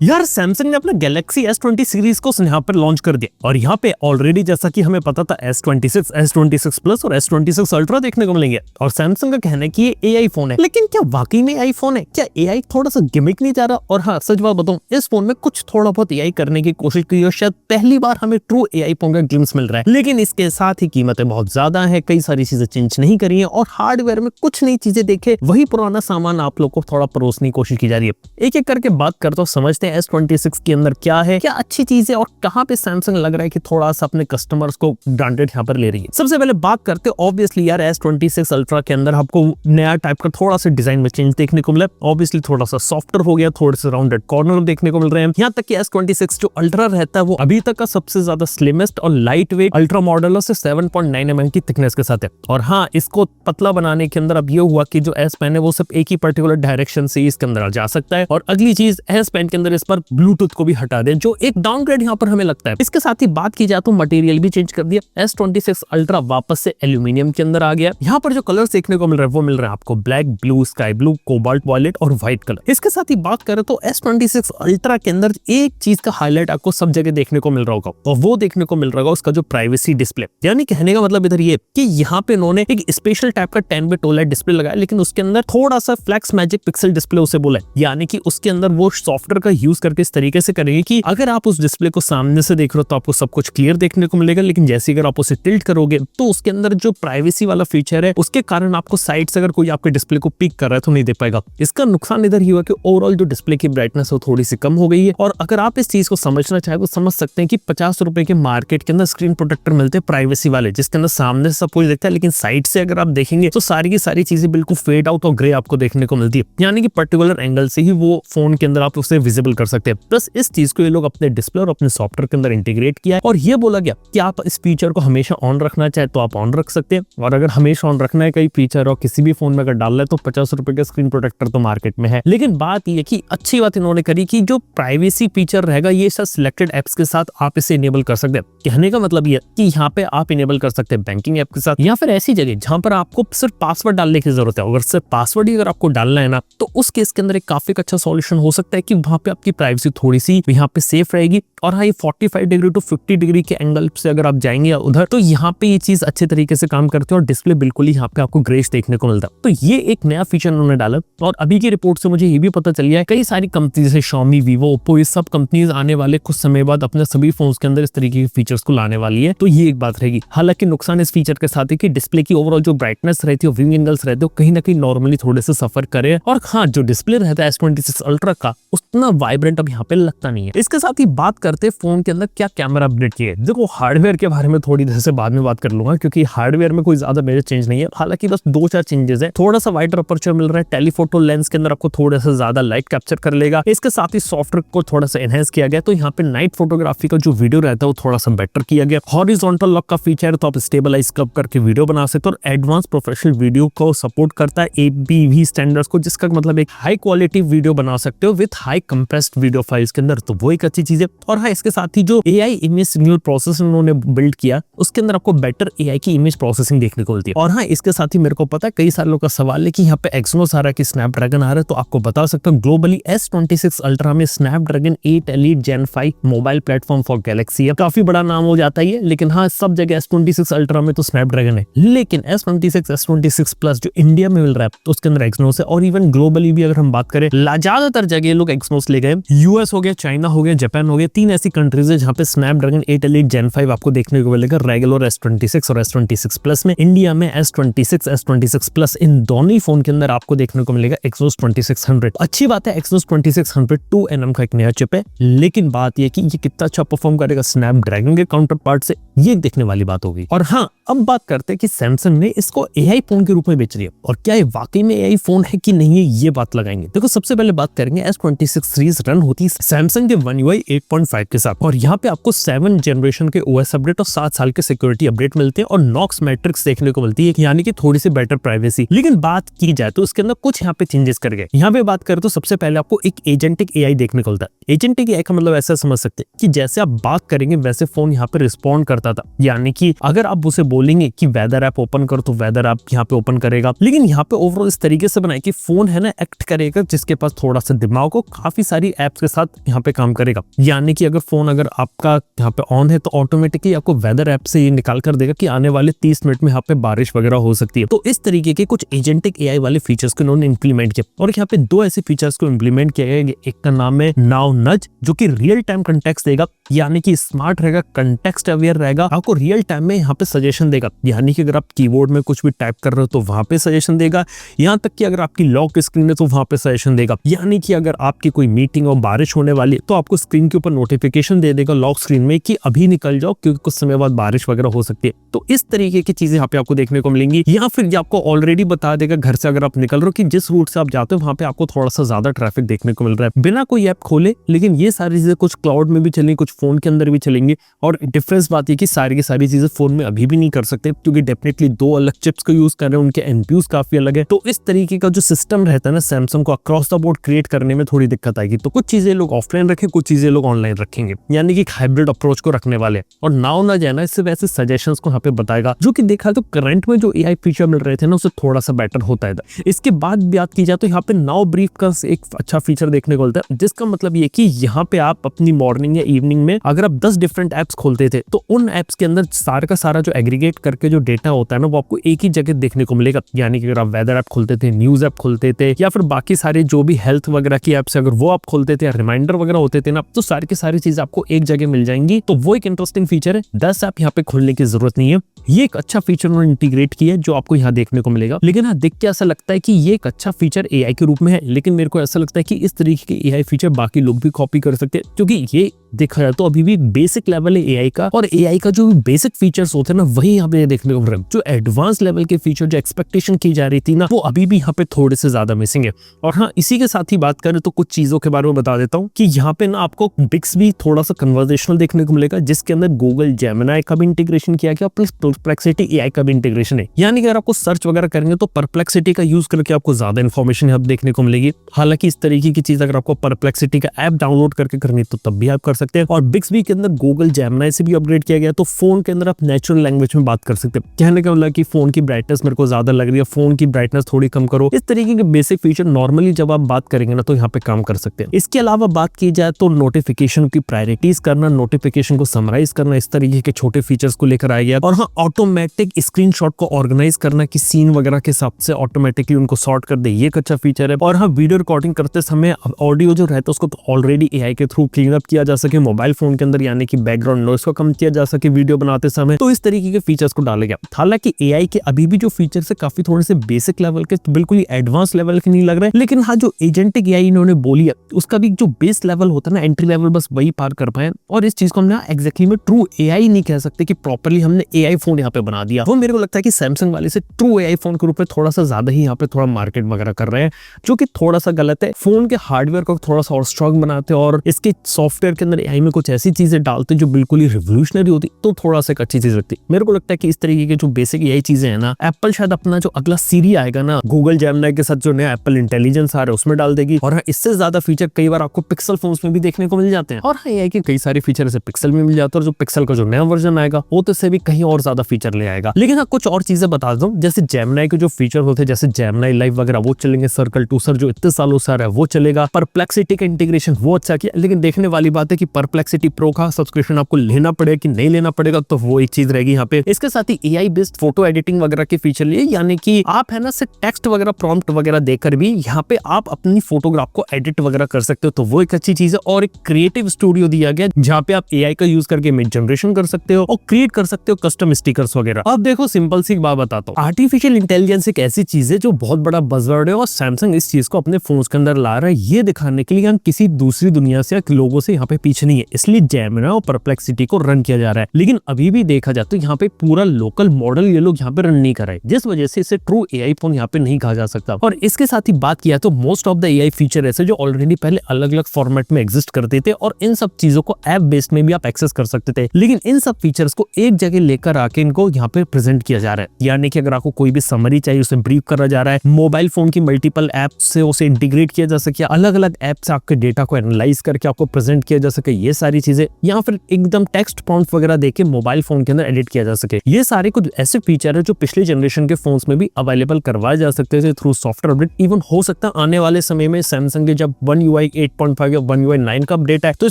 यार सैमसंग ने अपना गैलेक्सी S20 सीरीज को यहाँ पर लॉन्च कर दिया और यहाँ पे ऑलरेडी जैसा कि हमें पता था S26, S26 प्लस और S26 अल्ट्रा देखने को मिलेंगे। और सैमसंग का कहना है कि ये AI फोन है, लेकिन क्या वाकई में AI फोन है? क्या AI थोड़ा सा गिमिक नहीं जा रहा? और हाँ, सच बात बताऊं, इस फोन में कुछ थोड़ा बहुत AI करने की कोशिश की और शायद पहली बार हमें ट्रू AI फोन का ग्लिम्स मिल रहा है। लेकिन इसके साथ ही कीमतें बहुत ज्यादा है, कई सारी चीजें चेंज नहीं करी है और हार्डवेयर में कुछ नई चीजें देखे, वही पुराना सामान आप लोग को थोड़ा परोसने की कोशिश की जा रही है। एक एक करके बात करते हो, समझते हैं S26 के अंदर क्या है, क्या अच्छी चीज है और कहां पे सैमसंग लग रहा है कि थोड़ा सा अपने कस्टमर्स को ब्रांडेड यहाँ पर ले रही है। सबसे पहले बात करते हैं ऑब्वियसली यार S26 अल्ट्रा के अंदर आपको नया टाइप का थोड़ा सा डिजाइन में चेंज देखने को मिला। ऑब्वियसली थोड़ा सा सॉफ्टर हो गया, थोड़े से राउंडेड कॉर्नर देखने को मिल रहे हैं। यहाँ तक कि S26 जो अल्ट्रा रहता है वो अभी तक का सबसे ज्यादा स्लिमेस्ट और लाइट वेट अल्ट्रा मॉडल से 7.9 mm की थिकनेस के साथ है। और हाँ, इसको पतला बनाने के अंदर अब ये हुआ कि जो S पेन है वो सिर्फ एक ही पर्टिकुलर डायरेक्शन से इसके अंदर जा सकता है। और अगली चीज, S पेन के अंदर इस पर ब्लूटूथ को भी हटा दे, जो एक डाउनग्रेड यहाँ पर हमें लगता है। इसके साथ ही बात की जाए तो मटेरियल भी चेंज कर दिया। S26 अल्ट्रा वापस से एल्यूमिनियम के अंदर आ गया। यहाँ पर जो कलर्स देखने को मिल रहे हैं वो मिल रहे हैं आपको black, blue, sky blue, cobalt violet और व्हाइट कलर। इसके साथ ही बात करें तो S26 अल्ट्रा के अंदर एक चीज का हाईलाइट आपको सब जगह देखने को मिल रहा होगा और वो देखने को मिल रहा होगा उसका जो प्राइवेसी डिस्प्ले। यानी कहने का मतलब इधर ये कि यहाँ पे इन्होंने एक स्पेशल टाइप का 10-bit OLED डिस्प्ले लगाया, लेकिन उसके अंदर थोड़ा सा फ्लैक्स मैजिक पिक्सल डिस्प्ले उसे बोला है। यानी कि उसके अंदर वो सॉफ्टवेयर का यूज करके इस तरीके से करेंगे कि अगर आप उस डिस्प्ले को सामने से देख रहे हो तो आपको सब कुछ क्लियर देखने को मिलेगा, लेकिन जैसे अगर आप उसे टिल्ट करोगे तो उसके अंदर जो प्राइवेसी वाला फीचर है उसके कारण आपको साइड से अगर कोई आपके डिस्प्ले को पिक कर रहा है तो नहीं देख पाएगा। इसका नुकसान इधर ही हुआ कि ओवरऑल जो डिस्प्ले की ब्राइटनेस है थोड़ी सी कम हो गई है। और अगर आप इस चीज को समझना चाहे तो समझ सकते हैं कि 50 रुपए के मार्केट के अंदर स्क्रीन प्रोटेक्टर मिलते हैं प्राइवेसी वाले, जिसके अंदर सामने से सब कुछ दिखता है, लेकिन साइड से अगर आप देखेंगे तो सारी की सारी चीजें बिल्कुल फेड आउट और ग्रे आपको देखने को मिलती है। यानी कि पर्टिकुलर एंगल से ही वो फोन के अंदर आप उसे विजिबल कर सकते हैं। प्लस इस चीज को ये लोग अपने डिस्प्ले और अपने सॉफ्टवेयर के अंदर इंटीग्रेट किया है और ये बोला गया कि आप इस फीचर को हमेशा ऑन रखना चाहे तो आप ऑन रख सकते हैं, और अगर हमेशा ऑन रखना है कई फीचर और किसी भी फोन में अगर डालना है तो 50 रुपए का स्क्रीन प्रोटेक्टर तो मार्केट में है। लेकिन बात ये कि अच्छी बात इन्होंने करी कि जो प्राइवेसी फीचर रहेगा ये सब सिलेक्टेड एप्स के साथ आप इसे इनेबल कर सकते हैं। कहने का मतलब ये कि यहाँ पे आप इनेबल कर सकते हैं बैंकिंग ऐप के साथ, या फिर ऐसी जगह जहां पर आपको सिर्फ पासवर्ड डालने की जरूरत है। अगर सिर्फ पासवर्ड ही अगर आपको डालना है ना, तो उस केस के अंदर एक काफी अच्छा सॉल्यूशन हो सकता है कि वहां पे आपकी प्राइवेसी थोड़ी सी यहाँ पे सेफ रहेगी। और हाँ, ये 45 डिग्री टू 50 डिग्री के एंगल से अगर आप जाएंगे उधर तो यहाँ पे ये चीज अच्छे तरीके से काम करती है और डिस्प्ले बिल्कुल ही यहाँ पे आपको ग्रेस देखने को मिलता है। तो ये एक नया फीचर उन्होंने डाला। और अभी की रिपोर्ट से मुझे ये भी पता चल गया है कई सारी कंपनी जैसे Xiaomi, Vivo, Oppo, ये सब कंपनीज आने वाले कुछ समय बाद अपने सभी फोन्स के अंदर इस तरीके के फीचर्स को लाने वाली है। तो ये एक बात रहेगी। हालांकि नुकसान इस फीचर के साथ है कि डिस्प्ले की ओवरऑल जो ब्राइटनेस रहती है, व्यू एंगल्स रहते हो, कहीं ना कहीं नॉर्मली थोड़े से सफर करे। और हाँ, जो डिस्प्ले रहता है S26 अल्ट्रा का उतना वाइब्रेंट अब यहाँ पे लगता नहीं है। इसके साथ ही बात करते फोन के अंदर क्या कैमरा अपडेट किया है। देखो, हार्डवेयर के बारे में थोड़ी देर से बाद में बात कर लूंगा क्योंकि हार्डवेयर में कोई ज्यादा मेजर चेंज नहीं है। हालांकि बस 2-4 चेंजेस है। थोड़ा सा वाइडर अपर्चर मिल रहा है, टेलीफोटो लेंस के अंदर आपको थोड़ा सा ज्यादा लाइट कैप्चर कर लेगा। इसके साथ ही सॉफ्टवेयर को थोड़ा सा एनहांस किया गया, तो यहाँ पे नाइट फोटोग्राफी का जो वीडियो रहता है वो थोड़ा सा बेटर किया गया। हॉरिजॉन्टल लॉक का फीचर है तो आप स्टेबलाइज कब करके वीडियो बना सकते हो, और एडवांस प्रोफेशनल वीडियो को सपोर्ट करता है APV स्टैंडर्ड्स को, जिसका मतलब एक हाई क्वालिटी वीडियो बना सकते हो with high compressed video files के अंदर। तो वो एक अच्छी चीज है। और हाँ, इसके साथ ही जो AI इमेज सिग्नल प्रोसेसर उन्होंने बिल्ड किया उसके अंदर आपको बेटर AI की इमेज प्रोसेसिंग देखने को मिलती है। और हाँ, इसके साथ ही मेरे को पता है कई सारे लोगों का सवाल है कि यहाँ पे Exynos आ रहा है कि स्नैपड्रैगन आ रहा है, तो आपको बता सकता हूँ ग्लोबली S26 अल्ट्रा में Snapdragon 8 Elite Gen 5 mobile platform for Galaxy है। काफी बड़ा नाम हो जाता है, लेकिन हाँ, सब जगह S26 अल्ट्रा में तो स्नैपड्रैगन है, लेकिन S26, S26 प्लस जो इंडिया में मिल रहा है तो उसके अंदर Exynos है। और इवन ग्लोबली भी अगर हम बात करें, ज्यादातर जगह लोग Exynos ले गए। US हो गया, चाइना हो गया, जापान हो गया, 3 ऐसी कंट्रीज है जहाँ पे स्नैपड्रैगन 8 Elite Gen 5 आपको देखने को मिलेगा रेगुलर S26 और S26 प्लस में। इंडिया में S26, S26 प्लस इन दोनों ही फोन के अंदर आपको देखने को मिलेगा Exynos 2600। अच्छी बात है, Exynos 2600 2nm का एक नया चिप है, लेकिन बात यह कि ये कितना अच्छा परफॉर्म करेगा स्नैपड्रैगन के काउंटर पार्ट से, ये देखने वाली बात होगी। और हाँ, अब बात करते हैं कि सैमसंग ने इसको AI फोन के रूप में बेच रही है, और क्या ये वाकई में AI फोन है कि नहीं है, ये बात लगाएंगे। देखो, सबसे पहले बात करेंगे S26 सीरीज रन होती है सैमसंग के One UI 8.5 के साथ, और यहाँ पे आपको 7 जनरेशन के OS अपडेट और 7 साल के सिक्योरिटी अपडेट मिलते हैं और नॉक्स मैट्रिक्स देखने को मिलती है, यानी कि थोड़ी सी बेटर प्राइवेसी। लेकिन बात की जाए तो उसके अंदर कुछ यहाँ पे चेंजेस कर गए। यहाँ पे बात करें तो सबसे पहले आपको एक एजेंटिक AI देखने को मिलता है। एजेंटिक AI का मतलब ऐसा समझ सकते हैं कि जैसे आप बात करेंगे वैसे फोन यहाँ पे रिस्पॉन्ड करता था, यानी कि अगर आप उसे बोलेंगे कि वेदर ऐप ओपन करो तो वेदर ऐप यहाँ पे ओपन करेगा। लेकिन यहाँ पे ओवरऑल इस तरीके से बनाए कि फोन है ना एक्ट करेगा जिसके पास थोड़ा सा दिमाग हो, काफी सारी सारी एप्स के साथ यहाँ पे काम करेगा। यानी कि अगर फोन अगर आपका यहाँ पे ऑन है तो ऑटोमेटिकली आपको वेदर ऐप से ये निकाल कर देगा कि आने वाले 30 मिनट में यहाँ पे बारिश वगैरह हो सकती है। तो इस तरीके के कुछ एजेंटिक एआई वाले फीचर्स को इन्होंने इंप्लीमेंट किया और यहाँ पे दो ऐसे फीचर्स को इंप्लीमेंट किया गया। एक का नाम है नाउ नज, जो कि रियल टाइम कंटेक्स्ट देगा, यानी कि स्मार्ट रहेगा, कंटेक्स्ट अवेयर रहेगा, आपको रियल टाइम में यहाँ पे सजेशन देगा। यानी कि अगर आप कीबोर्ड में कुछ भी टाइप कर रहे हो तो वहां पे सजेशन देगा, यहाँ तक कि अगर आपकी लॉक स्क्रीन है तो वहां पे सजेशन देगा। यानी कि अगर आपकी कोई मीटिंग और बारिश होने वाली है तो आपको स्क्रीन के ऊपर नोटिफिकेशन दे देगा लॉक स्क्रीन में कि अभी निकल जाओ क्योंकि कुछ समय बाद बारिश वगैरह हो सकती है। तो इस तरीके की चीजें यहाँ पे आपको देखने को मिलेंगी। या फिर आपको ऑलरेडी बता देगा घर से अगर आप निकल रहे हो कि जिस रूट से आप जाते हो वहां पे आपको थोड़ा सा ज्यादा ट्रैफिक देखने को मिल रहा है, बिना कोई ऐप खोले। लेकिन ये सारी चीजें कुछ क्लाउड में भी चलेंगी, कुछ फोन के अंदर भी चलेंगे। और डिफरेंस बात ये कि सारी की सारी चीजें फोन में अभी भी नहीं कर सकते क्योंकि डेफिनेटली दो अलग चिप्स को यूज कर रहे हैं, उनके एनपीयूज काफी अलग है। तो इस तरीके का जो सिस्टम रहता है ना सैमसंग को अक्रॉस द बोर्ड क्रिएट करने में थोड़ी दिक्कत आएगी। तो कुछ चीजें लोग ऑफलाइन रखें, कुछ चीजें लोग ऑनलाइन रखेंगे, यानी कि हाइब्रिड अप्रोच को रखने वाले। और नाउ ना जाना इससे वैसे सजेशंस को यहाँ पे बताएगा, जो कि देखा तो करंट में जो एआई फीचर मिल रहे थे ना उससे थोड़ा सा बेटर होता है। इसके बाद बात की जाए तो यहाँ पे नाउ ब्रीफ का एक अच्छा फीचर देखने को मिलता है, जिसका मतलब ये कि यहाँ पे आप अपनी मॉर्निंग या इवनिंग में अगर आप 10 डिफरेंट एप्स खोलते थे तो उन एप्स के अंदर सारा का सारा जो एग्रीगेट करके जो डेटा होता है ना वो आपको एक ही जगह देखने को मिलेगा। यानी कि अगर आप वेदर ऐप खोलते थे, न्यूज ऐप खोलते थे, या फिर बाकी सारे जो भी हेल्थ वगैरह की एप्स अगर वो आप खोलते थे, रिमाइंडर वगैरह होते थे ना, तो सारी की सारी चीज आपको एक जगह मिल जाएंगी। तो वो एक इंटरेस्टिंग फीचर है। 10 ऐप यहाँ पे खोलने की जरूरत नहीं है। ये एक अच्छा फीचर उन्होंने इंटीग्रेट किया है जो आपको यहाँ देखने को मिलेगा। लेकिन हाँ, देख के ऐसा लगता है कि ये एक अच्छा फीचर एआई के रूप में है, लेकिन मेरे को ऐसा लगता है कि इस तरीके के एआई फीचर बाकी लोग भी कॉपी कर सकते हैं, क्योंकि ये देखा जाए तो अभी भी बेसिक लेवल है एआई का। और एआई का जो बेसिक फीचर्स होते हैं ना वही यहाँ पे देखने को मिल रहा है। जो एडवांस लेवल के फीचर जो एक्सपेक्टेशन की जा रही थी ना वो अभी भी यहाँ पे थोड़े से ज्यादा मिसिंग है। और हाँ, इसी के साथ ही बात करें तो कुछ चीजों के बारे में बता देता हूँ कि यहाँ पे ना आपको बिक्सबी थोड़ा सा कन्वर्सेशनल देखने को मिलेगा, जिसके अंदर गूगल जेमिनी का भी इंटीग्रेशन किया गया, प्लस परप्लेक्सिटी एआई का भी इंटीग्रेशन है। यानी कि अगर आपको सर्च वगैरह करेंगे तो परप्लेक्सिटी का यूज करके आपको ज्यादा इन्फॉर्मेशन यहाँ देखने को मिलेगी। हालांकि इस तरीके की चीज अगर आपको परप्लेक्सिटी का ऐप डाउनलोड करके करनी तो तब भी आप कर सकते हैं। और बिक्सबी के अंदर गूगल जेमिनी से भी अपग्रेड किया गया, तो फोन के अंदर आप नेचुरल लैंग्वेज में बात कर सकते हैं। कहने का मतलब कि फोन की ब्राइटनेस मेरे को ज्यादा लग रही है, फोन की ब्राइटनेस थोड़ी कम करो। इस तरीके के बेसिक फीचर नॉर्मली जब आप बात करेंगे ना तो यहाँ पे काम कर सकते हैं। इसके अलावा बात की जाए तो नोटिफिकेशन की प्रायोरिटीज करना, नोटिफिकेशन को समराइज करना, इस तरीके के छोटे फीचर्स को लेकर आ गया। और हाँ, ऑटोमेटिक स्क्रीनशॉट को ऑर्गेनाइज करना कि सीन वगैरह के हिसाब से ऑटोमेटिकली उनको सॉर्ट कर दे, ये एक अच्छा फीचर है। और हाँ, वीडियो रिकॉर्डिंग करते समय ऑडियो जो रहता है उसको तो ऑलरेडी एआई के थ्रू क्लीन अप किया जा सके मोबाइल फोन के अंदर, यानी कि बैकग्राउंड नॉइस को कम किया जा सके वीडियो बनाते समय। तो इस तरीके के फीचर्स को डाला गया। हालांकि एआई के अभी भी जो फीचर्स है काफी थोड़े से बेसिक लेवल के, तो बिल्कुल ही एडवांस लेवल के नहीं लग रहे। लेकिन हाँ, जो एजेंटिक एआई इन्होंने बोली है उसका भी जो बेस लेवल होता है ना, एंट्री लेवल, बस वही पार कर पाए। और इस चीज को हमने एग्जैक्टली में ट्रू एआई नहीं कह सकते कि प्रॉपर्ली हमने एआई फोन यहाँ पे बना दिया। वो मेरे को लगता है कि सैमसंग वाले से ट्रू एआई फोन के रूप में थोड़ा सा ज्यादा ही यहाँ पे थोड़ा मार्केट वगैरह कर रहे हैं, जो कि थोड़ा सा गलत है। फोन के हार्डवेयर को थोड़ा सा और स्ट्रॉन्ग बनाते और इसके सॉफ्टवेयर के अंदर एआई में कुछ ऐसी चीजें डालते जो बिल्कुल ही रिवोल्यूशनरी होती तो थोड़ा सा एक अच्छी चीज लगती। मेरे को लगता है कि इस तरीके के जो बेसिक एआई चीजें हैं ना, एप्पल शायद अपना जो अगला सीरी आएगा ना गूगल जेमिनी के साथ जो नया एप्पल इंटेलिजेंस आ रहा है उसमें डाल देगी। और इससे ज्यादा फीचर कई बार आपको पिक्सल फोन्स में भी देखने को मिल जाते हैं। और हाँ, एआई के कई सारे फीचर ऐसे पिक्सल में मिल जाते हैं, और जो पिक्सल का जो नया वर्जन आएगा वो तो इससे भी कहीं और ज्यादा फीचर ले आएगा। लेकिन हाँ, कुछ और चीजें बता दूं, जैसे जेमिनी के जो फीचर होते हैं, जैसे जेमिनी लाइव वगैरह वो चलेंगे, सर्कल टू सर जो इतने सालों से आ रहा है वो चलेगा, परप्लेक्सिटी का इंटीग्रेशन वो अच्छा किया। लेकिन देखने वाली बात है कि परप्लेक्सिटी प्रो का सब्सक्रिप्शन आपको लेना पड़ेगा कि नहीं लेना पड़ेगा, तो वो एक चीज रहेगी यहाँ पे। इसके साथ ही एआई बेस्ड फोटो एडिटिंग वगैरह के फीचर लिए, यानी कि आप है ना से टेक्स्ट वगैरह प्रॉम्प्ट वगैरह देकर भी यहाँ पे आप अपनी फोटोग्राफ को एडिट वगैरह कर सकते हो, तो वो एक अच्छी चीज है। और एक क्रिएटिव स्टूडियो दिया गया जहाँ पे आप एआई का यूज करके इमेज जनरेशन कर सकते हो और क्रिएट कर सकते हो कस्टम स्टिकर्स वगैरह। अब देखो, सिंपल सी बात बताता हूँ, आर्टिफिशियल इंटेलिजेंस एक ऐसी चीज है जो बहुत बड़ा बज़वर्ड है और सैमसंग इस चीज को अपने फोन्स के अंदर ला रहा है, ये दिखाने के लिए हम किसी दूसरी दुनिया से लोगों से यहाँ पे पीछे नहीं है। इसलिए जेमिनी और परप्लेक्सिटी को रन किया जा रहा है। लेकिन अभी भी देखा जाए तो यहाँ पे पूरा लोकल मॉडल ये लोग यहाँ पे रन नहीं कर रहे, जिस वजह से इसे ट्रू एआई फोन यहाँ पे नहीं कहा जा सकता। और इसके साथ ही बात किया तो most of the AI feature ऐसे जो ऑलरेडी पहले अलग अलग फॉर्मेट में एग्जिस्ट करते थे और इन सब चीजों को ऐप बेस्ड में भी आप एक्सेस कर सकते थे। लेकिन इन सब फीचर्स को एक जगह लेकर आके करके इनको यहाँ पे प्रेजेंट किया जा रहा है। यानी कि अगर आपको कोई भी समरी चाहिए उसे ब्रीफ करा जा रहा है, मोबाइल फोन की मल्टीपल ऐप से उसे इंटीग्रेट किया जा सके, अलग अलग ऐप से आपके डेटा को एनालाइज करके आपको प्रेजेंट किया जा सके, ये सारी चीजें, या फिर एकदम टेक्स्ट प्रॉम्प्ट वगैरह देके मोबाइल फोन के अंदर एडिट किया जा सके। ये सारे कुछ ऐसे फीचर है जो पिछले जनरेशन के फोन्स में भी अवेलेबल करवाए जा सकते थे थ्रू सॉफ्टवेयर अपडेट। इवन हो सकता है आने वाले समय में सैमसंग के जब One UI 8.5 या One UI 9 का अपडेट है तो ये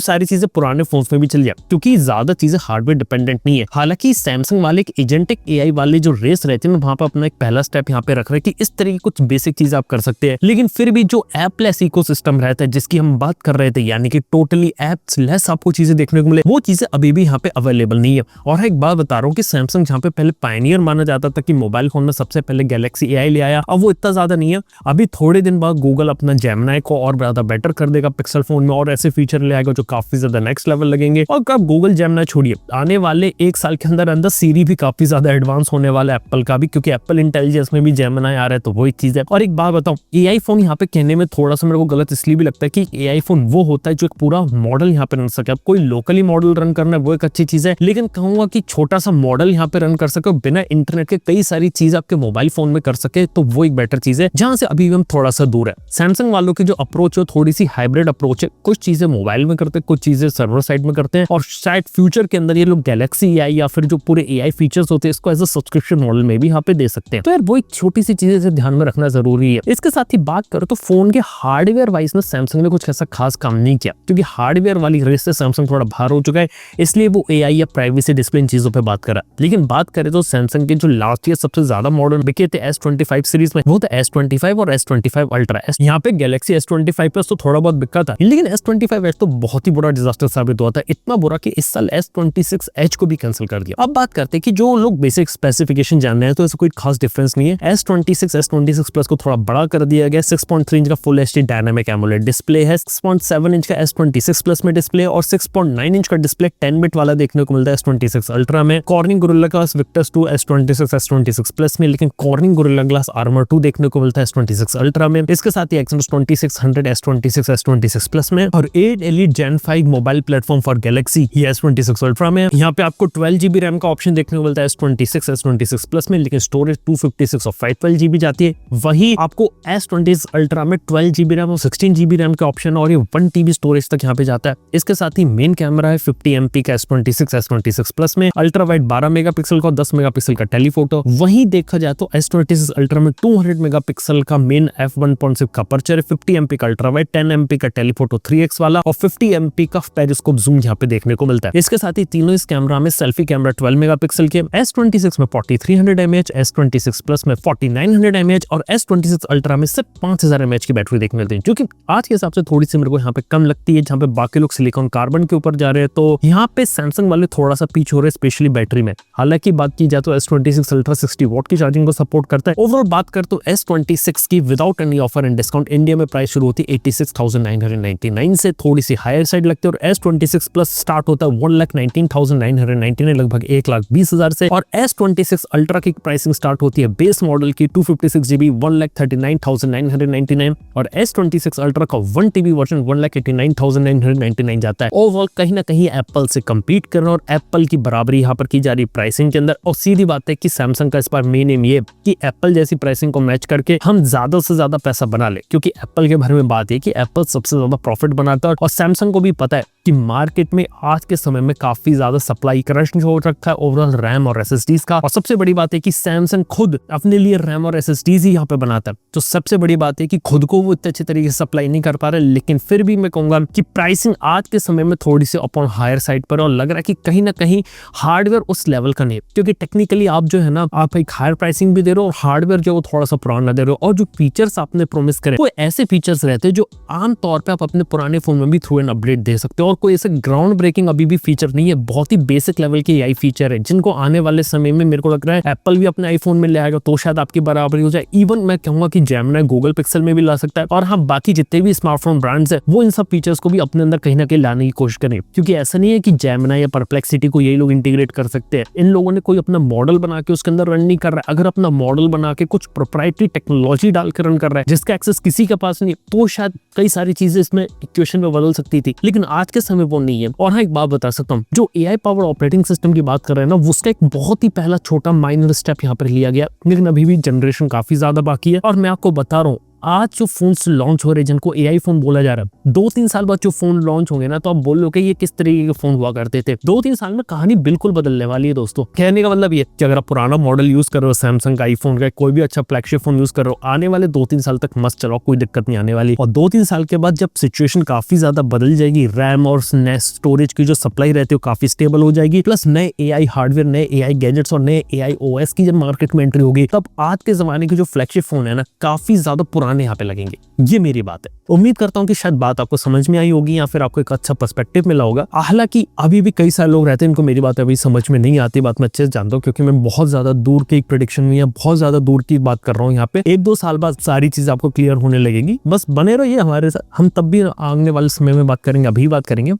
सारी चीजें पुराने फोन्स में भी चल जाए, क्योंकि ज्यादा चीजें हार्डवेयर डिपेंडेंट नहीं है। हालांकि सैमसंग वाले एक एजेंटिक AI वाले जो रेस रहते हैं वहां पर अपना एक पहला स्टेप यहाँ पे रख रहे हैं कि इस तरह की कुछ बेसिक चीज आप कर सकते हैं, लेकिन फिर भी जो एपलेस इकोसिस्टम रहता है जिसकी हम बात कर रहे थे, यानी कि टोटली एप्स लेस आपको चीजें देखने को मिले, वो चीजें अभी भी यहाँ पे अवेलेबल नहीं है। और एक बात बता रहा हूँ कि सैमसंग जहाँ पे पहले पायनियर माना जाता था कि मोबाइल फोन में सबसे पहले गैलेक्सी AI ले आया, अब वो इतना ज्यादा नहीं है। अभी थोड़े दिन बाद गूगल अपना जेमिनी को और ज्यादा बेटर कर देगा पिक्सल फोन में और ऐसे फीचर ले आएगा जो काफी ज्यादा नेक्स्ट लेवल लगेंगे। और कब गूगल जेमिनी छोड़िए, आने वाले एक साल के अंदर अंदर सीरी भी काफी ज्यादा एडवांस होने वाला है एप्पल का भी, क्योंकि एप्पल इंटेलिजेंस में भी जेमिनी आ रहा है, तो वो एक चीज है। और एक बात बताऊं, AI फोन यहाँ पे कहने में थोड़ा सा मेरे को गलत इसलिए भी लगता है कि AI फोन वो होता है जो एक पूरा मॉडल यहाँ पे रन सके। अब कोई लोकली मॉडल रन करना है वो एक अच्छी चीज है, लेकिन कहूंगा कि छोटा सा मॉडल यहाँ पे रन कर सके बिना इंटरनेट के कई सारी चीज आपके मोबाइल फोन में कर सके, तो वो एक बेटर चीज है, जहां से अभी हम थोड़ा सा दूर है। सैमसंग वालों की जो अप्रोच है थोड़ी सी हाइब्रिड अप्रोच है, कुछ चीजें मोबाइल में करते हैं, कुछ चीजें सर्वर साइड में करते हैं, और शायद फ्यूचर के अंदर ये लोग गैलेक्सी AI या फिर जो पूरे AI फीचर्स होते हैं इसको एज अ सब्सक्रिप्शन मॉडल में भी यहाँ पे दे सकते हैं। तो यार वो एक छोटी सी चीजें से ध्यान में रखना जरूरी है। इसके साथ ही बात करो तो फोन के हार्डवेयर वाइज में सैमसंग ने कुछ ऐसा खास काम नहीं किया, क्योंकि हार्डवेयर वाली रेस से सैमसंग थोड़ा बाहर हो चुका है, इसलिए वो AI या प्राइवेसी डिस्प्ले इन चीजों पे बात करा। लेकिन बात करें तो सैमसंग के जो लास्ट ईयर सबसे ज्यादा मॉडल बिके थे S25 सीरीज में, वो था S25 और S25 अल्ट्रा। यहाँ पे गैलेक्सी S25 प्लस तो थोड़ा बहुत बिका था, लेकिन S25 तो बहुत ही बड़ा डिजास्टर साबित हुआ था, इतना बुरा कि इस साल S26 Edge को भी कैंसिल कर दिया। अब बात करते हैं कि जो लोग बेसिक स्पेसिफिकेशन जानते हैं तो ऐसा कोई खास डिफरेंस नहीं है। S26 प्लस को थोड़ा बड़ा कर दिया गया, 6.3 इंच का full HD dynamic AMOLED display है, 6.7 इंच का S26 प्लस में डिस्प्ले और 6.9 इंच का डिस्प्ले 10 बिट वाला देखने को मिलता है S26 अल्ट्रा में। Cornering gorilla glass Victus 2 S26 plus में, लेकिन कॉर्निंग गोरिल्ला ग्लास आर्मर 2 देखने को मिलता है S26 अल्ट्रा में। इसके साथ ही Exynos 2600 S26 प्लस में और 8 Elite Gen 5 mobile platform for Galaxy S26 ultra में। यहाँ पे आपको 12GB रैम का ऑप्शन देखने को मिलता है S26 प्लस में, लेकिन स्टोरेज 256 और 512GB जाती है। वहीं आपको S26 अल्ट्रा में 12GB रैम और 16GB रैम का ऑप्शन और ये 1TB स्टोरेज तक यहाँ पे जाता है। इसके साथ ही मेन कैमरा है 50MP का S26 प्लस में, अल्ट्रा वाइड 12 मेगापिक्सल का और 10 मेगापिक्सल का टेलीफोटो। वहीं देखा जाए तो S26 अल्ट्रा में 200 मेगापिक्सल का मेन f1.6 का अपर्चर है, 50MP का अल्ट्रा वाइड, 10MP का टेलीफोटो 3x वाला और 50MP का पेरिस्कोप जूम यहाँ पे देखने को मिलता है। इसके साथ ही तीनों इस कैमरा में सेल्फी कैमरा 12 मेगापिक्सल के, S26 में 4300 mAh, S26 प्लस में 4900 mAh और S26 अल्ट्रा में सिर्फ 5000 mAh की बैटरी देखने मिलती है, जो कि आज के हिसाब से थोड़ी सी मेरे को यहाँ पे कम लगती है। जहाँ पे बाकी लोग सिलिकॉन कार्बन के ऊपर जा रहे हैं, तो यहाँ पे सैमसंग वाले थोड़ा सा पीछे हो रहे हैं, स्पेशली बैटरी में। हालांकि बात की जाए तो S26 अल्ट्रा 60 वॉट की चार्जिंग को सपोर्ट करता है। ओवरऑल बात कर तो S26 की without any offer and discount India में प्राइस शुरू होती है 86,999 से, थोड़ी सी हायर साइड लगती है, और S26 प्लस स्टार्ट होता है 1,19,999 लगभग 1,20,000 से, और S26 अल्ट्रा की प्राइसिंग स्टार्ट होती है बेस मॉडल की 256GB 1,39,999 और S26 अल्ट्रा का 1TB वर्जन 1,89,999 जाता है। ओवरऑल कहीं ना कहीं एप्पल से कम्पीट करना और एप्पल की बराबरी यहाँ पर की जा रही प्राइसिंग के अंदर। और सीधी बात है कि सैमसंग का इस बार मेन एम ये कि एप्पल जैसी प्राइसिंग को मैच करके हम ज्यादा से ज्यादा पैसा बना ले, क्योंकि एप्पल के बारे में बात है कि एप्पल सबसे ज्यादा प्रॉफिट बनाता है और सैमसंग को भी पता है कि मार्केट में आज के समय में काफी ज्यादा सप्लाई क्रश हो रखा है ओवरऑल रैम और SSDs का। और सबसे बड़ी बात है कि सैमसंग खुद अपने लिए रैम और SSDs ही यहाँ पे बनाता है, तो सबसे बड़ी बात है कि खुद को वो इतने अच्छे तरीके से सप्लाई नहीं कर पा रहे। लेकिन फिर भी मैं कहूंगा कि प्राइसिंग आज के समय में थोड़ी सी अपॉन हायर साइड पर, और लग रहा है कि कहीं ना कहीं हार्डवेयर उस लेवल का नहीं, क्योंकि टेक्निकली आप जो है ना आप एक हायर प्राइसिंग भी दे रहे हो और हार्डवेयर जो थोड़ा सा पुराना दे रहे हो, और जो फीचर्स आपने प्रोमिस करे वो ऐसे फीचर्स रहते हैं जो आमतौर पर आप अपने पुराने फोन में भी थ्रू एन अपडेट दे सकते हो, और कोई ऐसे ग्राउंड ब्रेकिंग अभी भी फीचर नहीं है। बहुत ही बेसिक लेवल के AI फीचर है जिनको आने वाले समय में मेरे को लग रहा है एप्पल भी अपने आईफोन में ले आएगा तो शायद आपकी बराबरी हो जाए। इवन मैं कहूंगा कि जेमिनी गूगल पिक्सल में भी ला सकता है, और हाँ बाकी जितने भी स्मार्टफोन ब्रांड्स है वो इन सब फीचर्स को भी अपने अंदर कहीं ना कहीं लाने की कोशिश करें, क्योंकि ऐसा नहीं है कि जेमिनी या परप्लेक्सिटी को यही लोग इंटीग्रेट कर सकते हैं। इन लोगों ने कोई अपना मॉडल बना के उसके अंदर रन नहीं कर रहा है। अगर अपना मॉडल बना के कुछ प्रोप्राइटरी टेक्नोलॉजी डालकर रन कर रहा है जिसका एक्सेस किसी के पास नहीं, तो शायद कई सारी चीजें इसमें इक्वेशन में बदल सकती थी। लेकिन आज के समय वो नहीं है। और हाँ, एक बात बता सकता हूँ, जो AI पावर ऑपरेटिंग सिस्टम की बात कर रहे हैं ना, उसका एक बहुत ही पहला छोटा माइनर स्टेप यहाँ पर लिया गया, लेकिन अभी भी जनरेशन काफी ज्यादा बाकी है। और मैं आपको बता रहा हूँ, आज जो फोन्स लॉन्च हो रहे हैं जिनको AI फोन बोला जा रहा है, 2-3 साल बाद जो फोन लॉन्च होंगे ना, तो आप बोलोगे ये किस तरीके के फोन हुआ करते थे। 2-3 साल में कहानी बिल्कुल बदलने वाली है दोस्तों। कहने का मतलब ये कि अगर आप पुराना मॉडल यूज कर रहे हो, सैमसंग का, आईफोन का, कोई भी अच्छा फ्लैगशिप फोन यूज कर रहे हो, आने वाले 2-3 साल तक मस्त चलाओ, कोई दिक्कत नहीं आने वाली। और 2-3 साल के बाद जब सिचुएशन काफी ज्यादा बदल जाएगी, रैम और स्टोरेज की जो सप्लाई रहती है काफी स्टेबल हो जाएगी, प्लस नए AI हार्डवेयर, नए AI गैजेट्स और नए AI OS की जब मार्केट में एंट्री होगी, तब आज के जमाने के जो फ्लैगशिप फोन है ना, काफी ज्यादा पुराने यहाँ पे लगेंगे। ये मेरी बात है। उम्मीद करता हूँ कि शायद बात आपको समझ में आई होगी या फिर आपको एक अच्छा पर्सपेक्टिव मिला होगा। हालांकि अभी भी कई सारे लोग रहते हैं इनको मेरी बात अभी समझ में नहीं आती, बात मैं अच्छे से जानता हूँ, क्योंकि मैं बहुत ज्यादा दूर के एक प्रेडिक्शन में या बहुत ज्यादा दूर की बात कर रहा हूँ। यहाँ पे 1-2 साल बाद सारी चीज आपको क्लियर होने लगेगी। बस बने रहिए हमारे साथ, हम तब भी आने वाले समय में बात करेंगे, अभी बात करेंगे।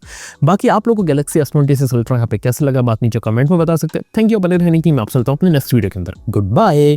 बाकी आप लोगों को गैलेक्सी S26 अल्ट्रा यहाँ पे कैसे लगा, बात नीचे कमेंट में बता सकते हैं। थैंक यू बने रहने की। मैं आप चलता हूँ अपने नेक्स्ट वीडियो के अंदर। Good bye.